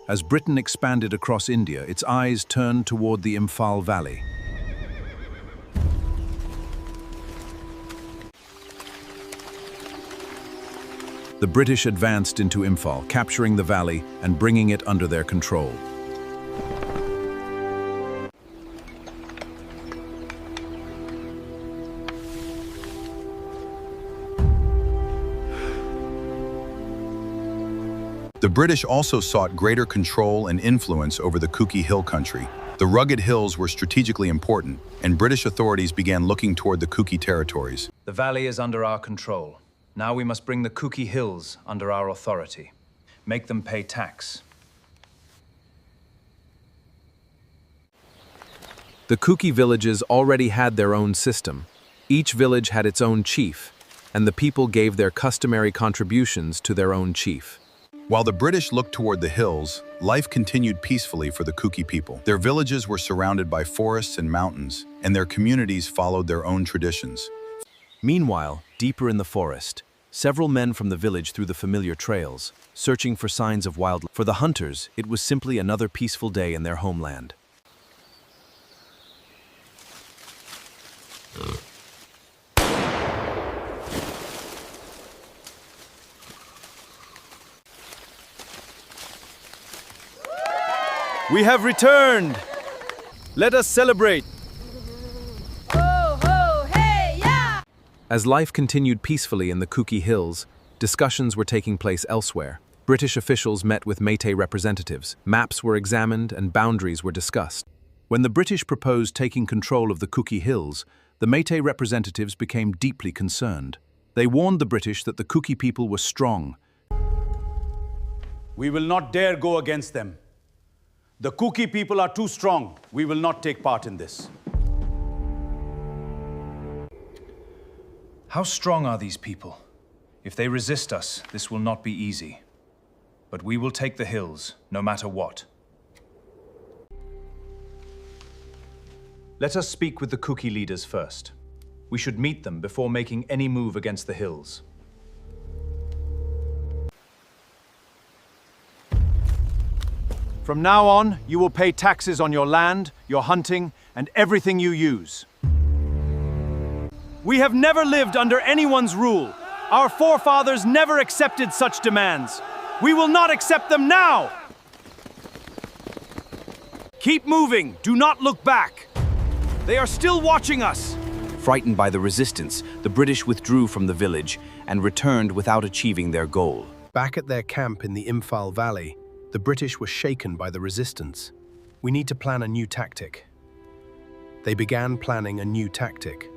As Britain expanded across India, its eyes turned toward the Imphal Valley. The British advanced into Imphal, capturing the valley and bringing it under their control. The British also sought greater control and influence over the Kuki hill country. The rugged hills were strategically important, and British authorities began looking toward the Kuki territories. The valley is under our control. Now we must bring the Kuki hills under our authority. Make them pay tax. The Kuki villages already had their own system. Each village had its own chief, and the people gave their customary contributions to their own chief. While the British looked toward the hills, life continued peacefully for the Kuki people. Their villages were surrounded by forests and mountains, and their communities followed their own traditions. Meanwhile, deeper in the forest, several men from the village threw the familiar trails, searching for signs of wildlife. For the hunters, it was simply another peaceful day in their homeland. We have returned! Let us celebrate! As life continued peacefully in the Kuki Hills, discussions were taking place elsewhere. British officials met with Métis representatives. Maps were examined and boundaries were discussed. When the British proposed taking control of the Kuki Hills, the Métis representatives became deeply concerned. They warned the British that the Kuki people were strong. We will not dare go against them. The Kuki people are too strong. We will not take part in this. How strong are these people? If they resist us, this will not be easy. But we will take the hills, no matter what. Let us speak with the Kuki leaders first. We should meet them before making any move against the hills. From now on, you will pay taxes on your land, your hunting, and everything you use. We have never lived under anyone's rule. Our forefathers never accepted such demands. We will not accept them now! Keep moving, do not look back. They are still watching us. Frightened by the resistance, the British withdrew from the village and returned without achieving their goal. Back at their camp in the Imphal Valley, the British were shaken by the resistance. We need to plan a new tactic. They began planning a new tactic.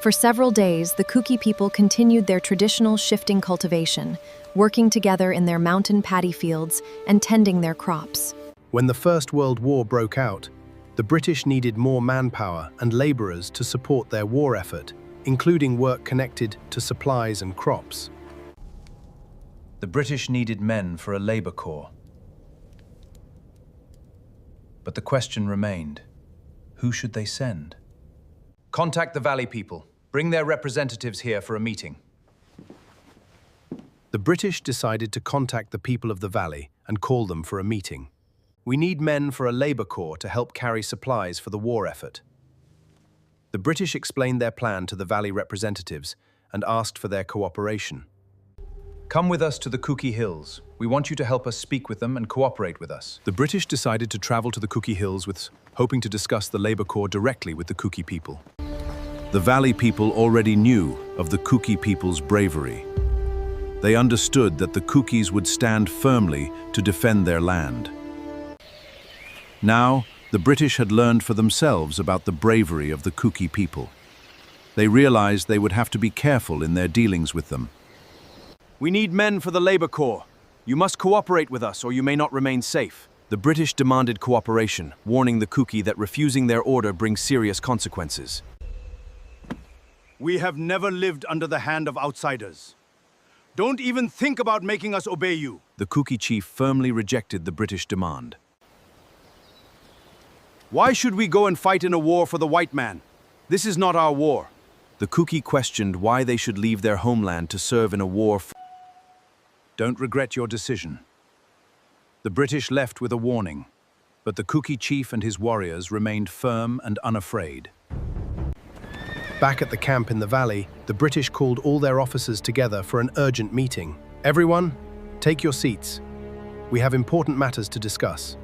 For several days, the Kuki people continued their traditional shifting cultivation, working together in their mountain paddy fields and tending their crops. When the First World War broke out, the British needed more manpower and laborers to support their war effort, including work connected to supplies and crops. The British needed men for a labor corps. But the question remained, who should they send? Contact the valley people. Bring their representatives here for a meeting. The British decided to contact the people of the valley and call them for a meeting. We need men for a labor corps to help carry supplies for the war effort. The British explained their plan to the valley representatives and asked for their cooperation. Come with us to the Kuki Hills. We want you to help us speak with them and cooperate with us. The British decided to travel to the Kuki Hills hoping to discuss the labor corps directly with the Kuki people. The valley people already knew of the Kuki people's bravery. They understood that the Kukis would stand firmly to defend their land. Now, the British had learned for themselves about the bravery of the Kuki people. They realized they would have to be careful in their dealings with them. We need men for the labor corps. You must cooperate with us or you may not remain safe. The British demanded cooperation, warning the Kuki that refusing their order brings serious consequences. We have never lived under the hand of outsiders. Don't even think about making us obey you. The Kuki chief firmly rejected the British demand. Why should we go and fight in a war for the white man? This is not our war. The Kuki questioned why they should leave their homeland to serve in a war. Don't regret your decision. The British left with a warning, but the Kuki chief and his warriors remained firm and unafraid. Back at the camp in the valley, the British called all their officers together for an urgent meeting. Everyone, take your seats. We have important matters to discuss.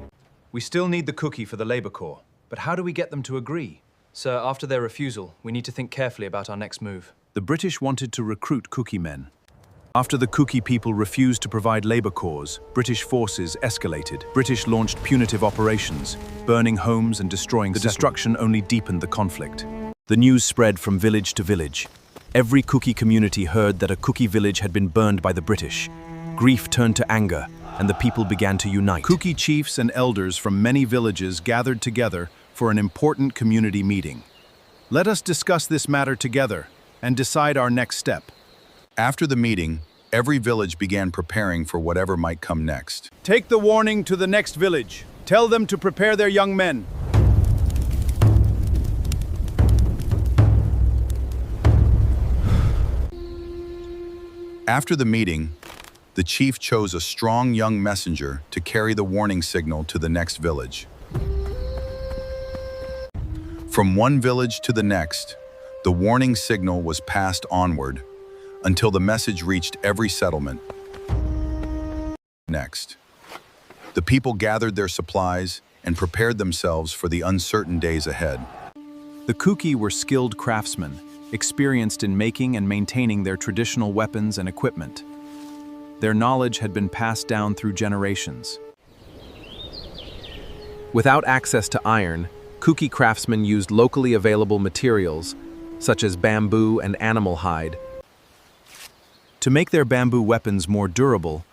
We still need the Kuki for the Labour Corps, but how do we get them to agree? Sir, after their refusal, we need to think carefully about our next move. The British wanted to recruit Kuki men. After the Kuki people refused to provide labour corps, British forces escalated. British launched punitive operations, burning homes and destroying settlements. The destruction only deepened the conflict. The news spread from village to village. Every Kuki community heard that a Kuki village had been burned by the British. Grief turned to anger, and the people began to unite. Kuki chiefs and elders from many villages gathered together for an important community meeting. Let us discuss this matter together and decide our next step. After the meeting, every village began preparing for whatever might come next. Take the warning to the next village. Tell them to prepare their young men. After the meeting, the chief chose a strong young messenger to carry the warning signal to the next village. From one village to the next, the warning signal was passed onward until the message reached every settlement. Next, the people gathered their supplies and prepared themselves for the uncertain days ahead. The Kuki were skilled craftsmen, experienced in making and maintaining their traditional weapons and equipment. Their knowledge had been passed down through generations. Without access to iron, Kuki craftsmen used locally available materials, such as bamboo and animal hide. To make their bamboo weapons more durable,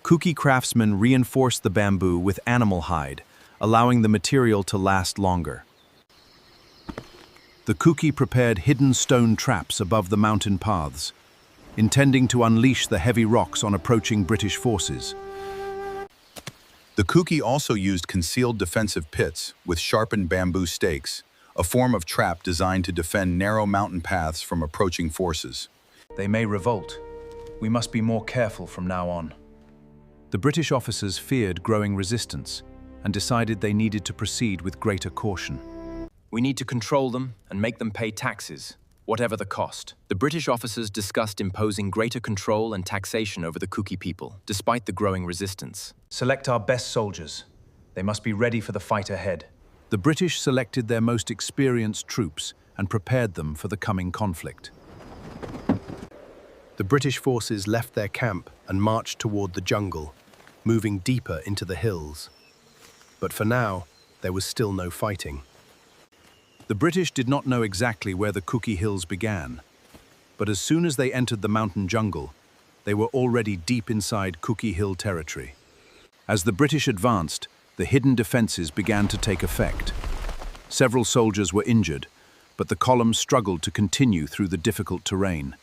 Kuki craftsmen reinforced the bamboo with animal hide, allowing the material to last longer. The Kuki prepared hidden stone traps above the mountain paths, intending to unleash the heavy rocks on approaching British forces. The Kuki also used concealed defensive pits with sharpened bamboo stakes, a form of trap designed to defend narrow mountain paths from approaching forces. They may revolt. We must be more careful from now on. The British officers feared growing resistance and decided they needed to proceed with greater caution. We need to control them and make them pay taxes, whatever the cost. The British officers discussed imposing greater control and taxation over the Kuki people, despite the growing resistance. Select our best soldiers. They must be ready for the fight ahead. The British selected their most experienced troops and prepared them for the coming conflict. The British forces left their camp and marched toward the jungle, moving deeper into the hills. But for now, there was still no fighting. The British did not know exactly where the Kuki Hills began, but as soon as they entered the mountain jungle, they were already deep inside Kuki Hill territory. As the British advanced, the hidden defenses began to take effect. Several soldiers were injured, but the column struggled to continue through the difficult terrain.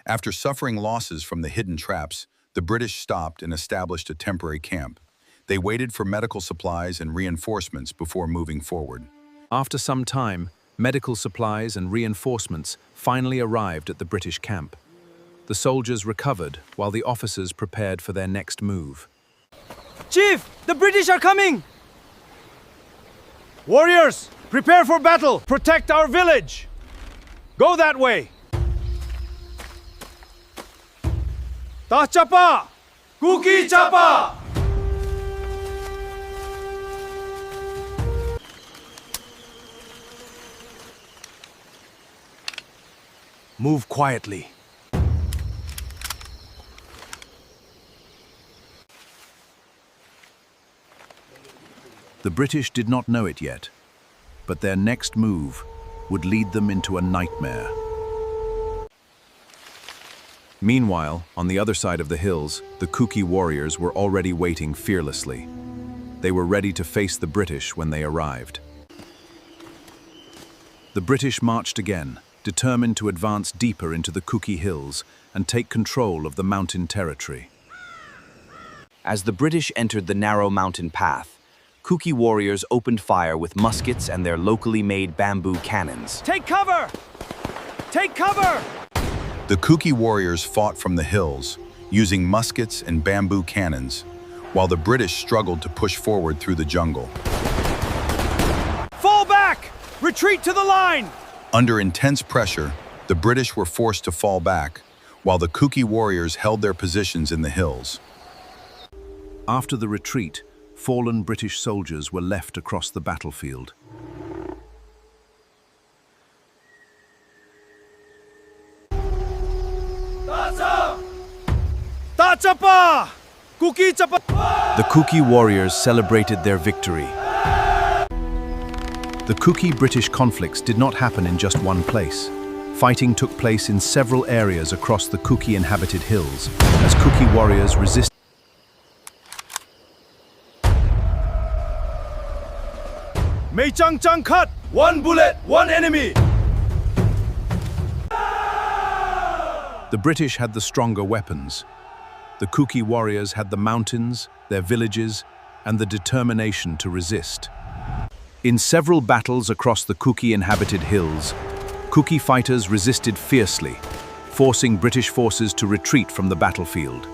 After suffering losses from the hidden traps, the British stopped and established a temporary camp. They waited for medical supplies and reinforcements before moving forward. After some time, medical supplies and reinforcements finally arrived at the British camp. The soldiers recovered while the officers prepared for their next move. Chief, the British are coming! Warriors, prepare for battle! Protect our village! Go that way! Ta chapa! Kuki chapa! Move quietly. The British did not know it yet, but their next move would lead them into a nightmare. Meanwhile, on the other side of the hills, the Kuki warriors were already waiting fearlessly. They were ready to face the British when they arrived. The British marched again, determined to advance deeper into the Kuki Hills and take control of the mountain territory. As the British entered the narrow mountain path, Kuki warriors opened fire with muskets and their locally made bamboo cannons. Take cover! Take cover! The Kuki warriors fought from the hills, using muskets and bamboo cannons, while the British struggled to push forward through the jungle. Fall back! Retreat to the line! Under intense pressure, the British were forced to fall back, while the Kuki warriors held their positions in the hills. After the retreat, fallen British soldiers were left across the battlefield. Tachapa! Kuki chapa! The Kuki warriors celebrated their victory. The Kuki-British conflicts did not happen in just one place. Fighting took place in several areas across the Kuki-inhabited hills, as Kuki warriors resisted. Mei Chang Chang cut! One bullet, one enemy! The British had the stronger weapons. The Kuki warriors had the mountains, their villages, and the determination to resist. In several battles across the Kuki-inhabited hills, Kuki fighters resisted fiercely, forcing British forces to retreat from the battlefield.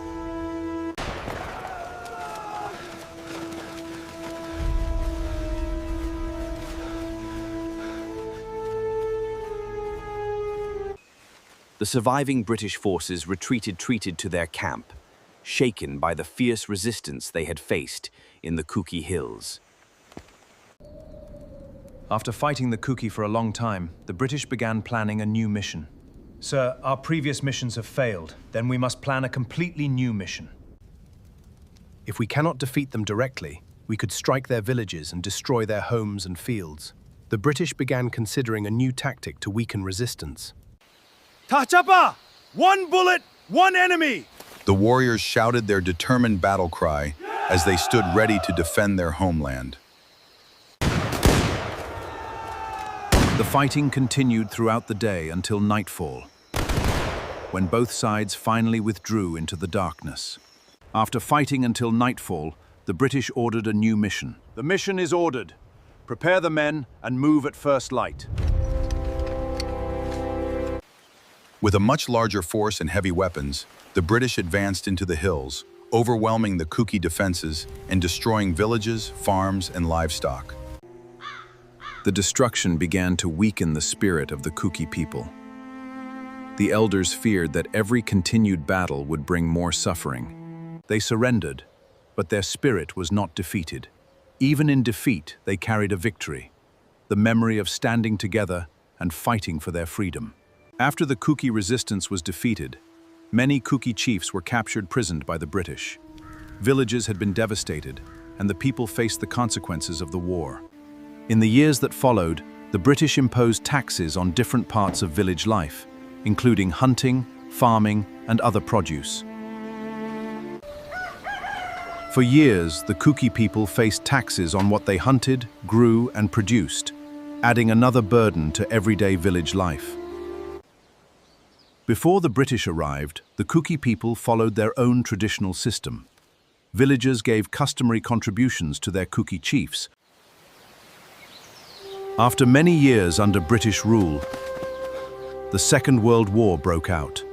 The surviving British forces retreated to their camp, shaken by the fierce resistance they had faced in the Kuki Hills. After fighting the Kuki for a long time, the British began planning a new mission. Sir, our previous missions have failed. Then we must plan a completely new mission. If we cannot defeat them directly, we could strike their villages and destroy their homes and fields. The British began considering a new tactic to weaken resistance. Tachapa! One bullet, one enemy! The warriors shouted their determined battle cry as they stood ready to defend their homeland. The fighting continued throughout the day until nightfall, when both sides finally withdrew into the darkness. After fighting until nightfall, the British ordered a new mission. The mission is ordered. Prepare the men and move at first light. With a much larger force and heavy weapons, the British advanced into the hills, overwhelming the Kuki defenses and destroying villages, farms, and livestock. The destruction began to weaken the spirit of the Kuki people. The elders feared that every continued battle would bring more suffering. They surrendered, but their spirit was not defeated. Even in defeat, they carried a victory, the memory of standing together and fighting for their freedom. After the Kuki resistance was defeated, many Kuki chiefs were captured prisoned by the British. Villages had been devastated, and the people faced the consequences of the war. In the years that followed, the British imposed taxes on different parts of village life, including hunting, farming, and other produce. For years, the Kuki people faced taxes on what they hunted, grew, and produced, adding another burden to everyday village life. Before the British arrived, the Kuki people followed their own traditional system. Villagers gave customary contributions to their Kuki chiefs. After many years under British rule, the Second World War broke out.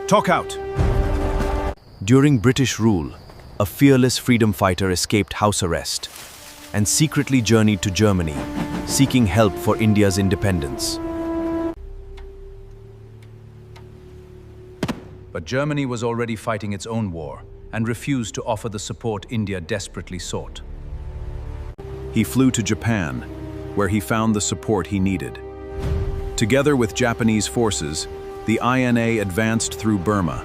Talk out! During British rule, a fearless freedom fighter escaped house arrest and secretly journeyed to Germany, seeking help for India's independence. But Germany was already fighting its own war and refused to offer the support India desperately sought. He flew to Japan, where he found the support he needed. Together with Japanese forces, the INA advanced through Burma.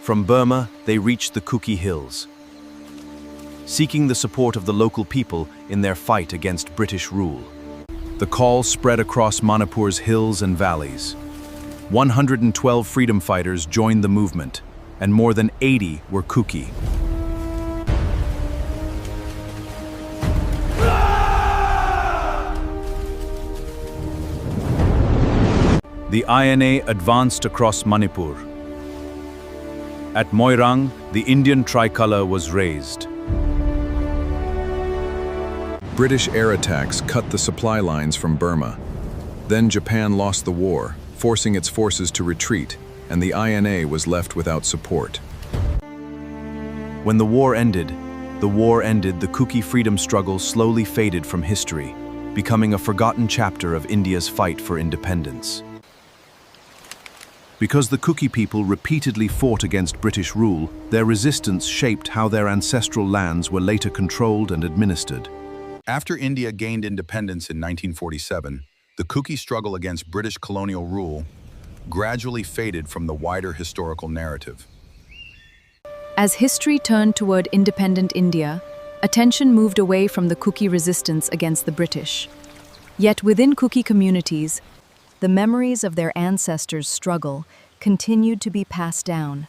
From Burma, they reached the Kuki Hills, seeking the support of the local people in their fight against British rule. The call spread across Manipur's hills and valleys. 112 freedom fighters joined the movement, and more than 80 were Kuki. The INA advanced across Manipur. At Moirang, the Indian tricolour was raised. British air attacks cut the supply lines from Burma. Then Japan lost the war, forcing its forces to retreat, and the INA was left without support. When the war ended, the Kuki freedom struggle slowly faded from history, becoming a forgotten chapter of India's fight for independence. Because the Kuki people repeatedly fought against British rule, their resistance shaped how their ancestral lands were later controlled and administered. After India gained independence in 1947, the Kuki struggle against British colonial rule gradually faded from the wider historical narrative. As history turned toward independent India, attention moved away from the Kuki resistance against the British. Yet within Kuki communities, the memories of their ancestors' struggle continued to be passed down.